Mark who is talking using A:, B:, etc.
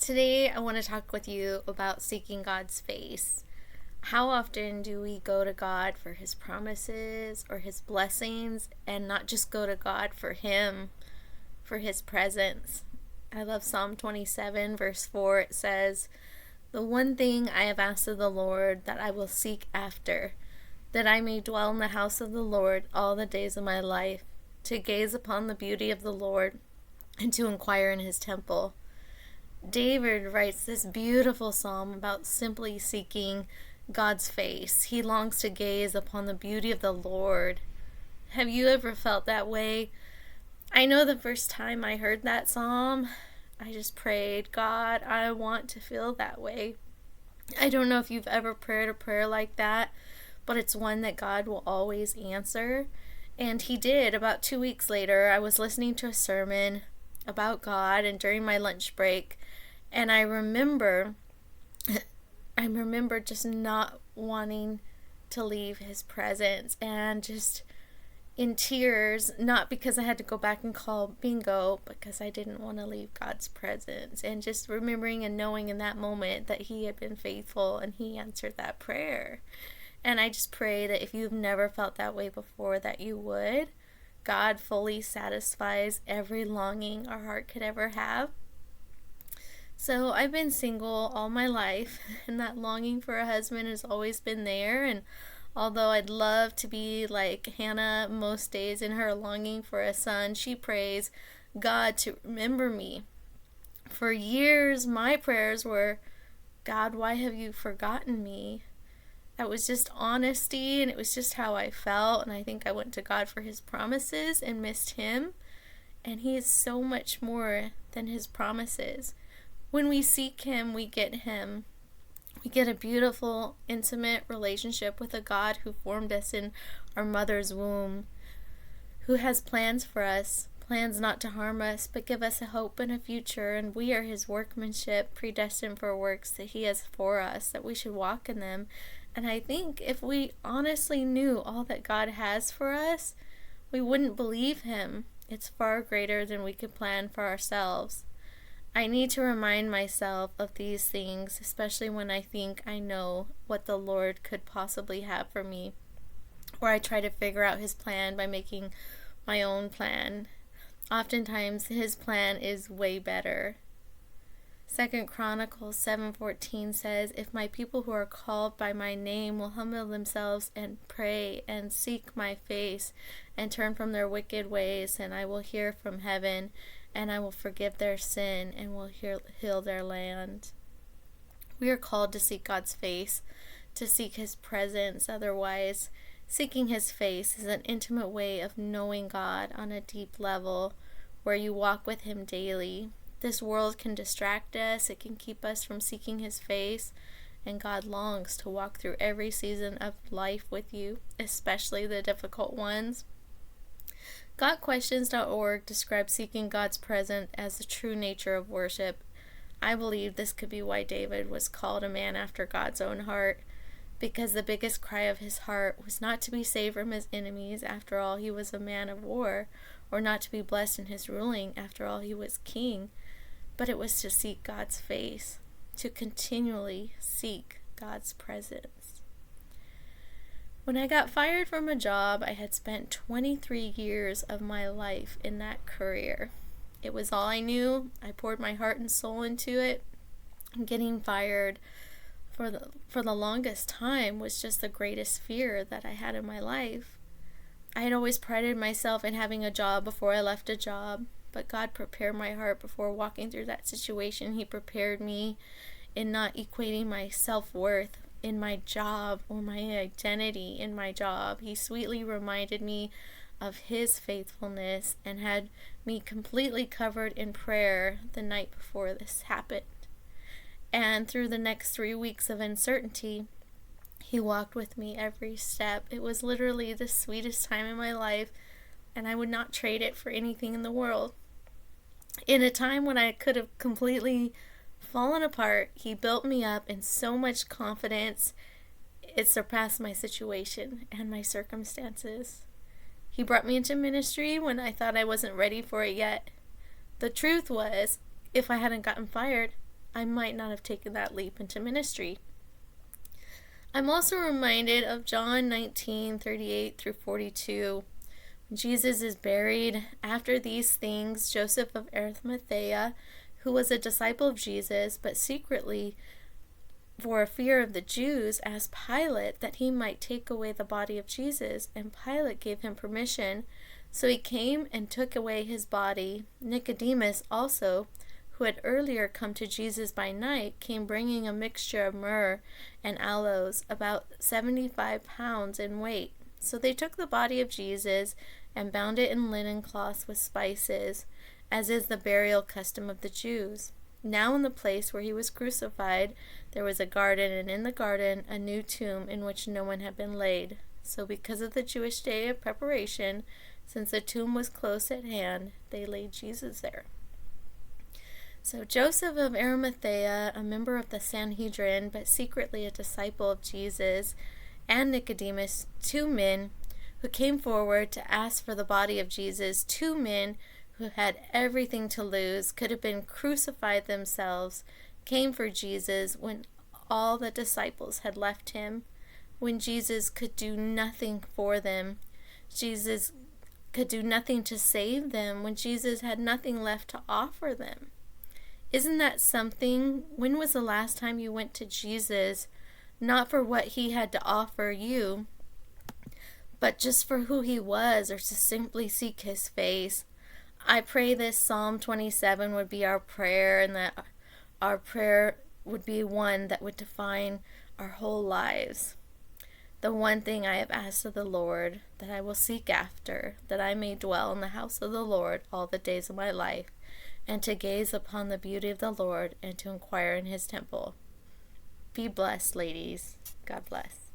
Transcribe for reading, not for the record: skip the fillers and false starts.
A: Today, I want to talk with you about seeking God's face. How often do we go to God for His promises or His blessings and not just go to God for Him, for His presence? I love Psalm 27, verse 4. It says, "The one thing I have asked of the Lord that I will seek after, that I may dwell in the house of the Lord all the days of my life, to gaze upon the beauty of the Lord and to inquire in His temple." David writes this beautiful psalm about simply seeking God's face. He longs to gaze upon the beauty of the Lord. Have you ever felt that way? I know the first time I heard that psalm, I just prayed, God, I want to feel that way. I don't know if you've ever prayed a prayer like that, but it's one that God will always answer. And He did. About 2 weeks later, I was listening to a sermon about God, and during my lunch break, and I remember just not wanting to leave His presence, and just in tears, not because I had to go back and call bingo, because I didn't want to leave God's presence, and just remembering and knowing in that moment that He had been faithful and He answered that prayer. And I just pray that if you've never felt that way before, that you would. God fully satisfies every longing our heart could ever have. So I've been single all my life, and that longing for a husband has always been there. And although I'd love to be like Hannah most days in her longing for a son, she prays God to remember me. For years, my prayers were, God, why have you forgotten me? That was just honesty, and it was just how I felt. And I think I went to God for His promises and missed Him. And He is so much more than His promises. When we seek Him, we get Him. We get a beautiful, intimate relationship with a God who formed us in our mother's womb, who has plans for us, plans not to harm us, but give us a hope and a future, and we are His workmanship, predestined for works that He has for us, that we should walk in them. And I think if we honestly knew all that God has for us, we wouldn't believe Him. It's far greater than we could plan for ourselves. I need to remind myself of these things, especially when I think I know what the Lord could possibly have for me, or I try to figure out His plan by making my own plan. Oftentimes, His plan is way better. 2 Chronicles 7:14 says, "If my people who are called by my name will humble themselves and pray and seek my face and turn from their wicked ways, then I will hear from heaven and I will forgive their sin and will heal their land." We are called to seek God's face, to seek His presence. Otherwise, seeking His face is an intimate way of knowing God on a deep level where you walk with Him daily. This world can distract us. It can keep us from seeking His face, and God longs to walk through every season of life with you, especially the difficult ones. GotQuestions.org describes seeking God's presence as the true nature of worship. I believe this could be why David was called a man after God's own heart, because the biggest cry of his heart was not to be saved from his enemies, after all he was a man of war, or not to be blessed in his ruling, after all he was king, but it was to seek God's face, to continually seek God's presence. When I got fired from a job, I had spent 23 years of my life in that career. It was all I knew. I poured my heart and soul into it. And getting fired for the longest time was just the greatest fear that I had in my life. I had always prided myself in having a job before I left a job, but God prepared my heart before walking through that situation. He prepared me in not equating my self-worth in my job or my identity in my job. He sweetly reminded me of His faithfulness and had me completely covered in prayer the night before this happened. And through the next 3 weeks of uncertainty, He walked with me every step. It was literally the sweetest time in my life, and I would not trade it for anything in the world. In a time when I could have completely fallen apart, He built me up in so much confidence, it surpassed my situation and my circumstances. He brought me into ministry when I thought I wasn't ready for it yet. The truth was, if I hadn't gotten fired, I might not have taken that leap into ministry. I'm also reminded of John 19:38 through 42. Jesus is buried. After these things, Joseph of Arimathea, who was a disciple of Jesus, but secretly for fear of the Jews, asked Pilate that he might take away the body of Jesus, and Pilate gave him permission. So he came and took away his body. Nicodemus also, who had earlier come to Jesus by night, came bringing a mixture of myrrh and aloes, about 75 pounds in weight. So they took the body of Jesus and bound it in linen cloths with spices, as is the burial custom of the Jews. Now in the place where he was crucified there was a garden, and in the garden a new tomb in which no one had been laid. So because of the Jewish day of preparation, since the tomb was close at hand, they laid Jesus there. So Joseph of Arimathea, a member of the Sanhedrin, but secretly a disciple of Jesus, and Nicodemus, two men who came forward to ask for the body of Jesus, two men who had everything to lose, could have been crucified themselves, came for Jesus when all the disciples had left him, when Jesus could do nothing for them. Jesus could do nothing to save them, when Jesus had nothing left to offer them. Isn't that something? When was the last time you went to Jesus, not for what he had to offer you, but just for who he was, or to simply seek his face? I pray this Psalm 27 would be our prayer, and that our prayer would be one that would define our whole lives. The one thing I have asked of the Lord, that I will seek after, that I may dwell in the house of the Lord all the days of my life, and to gaze upon the beauty of the Lord, and to inquire in his temple. Be blessed, ladies. God bless.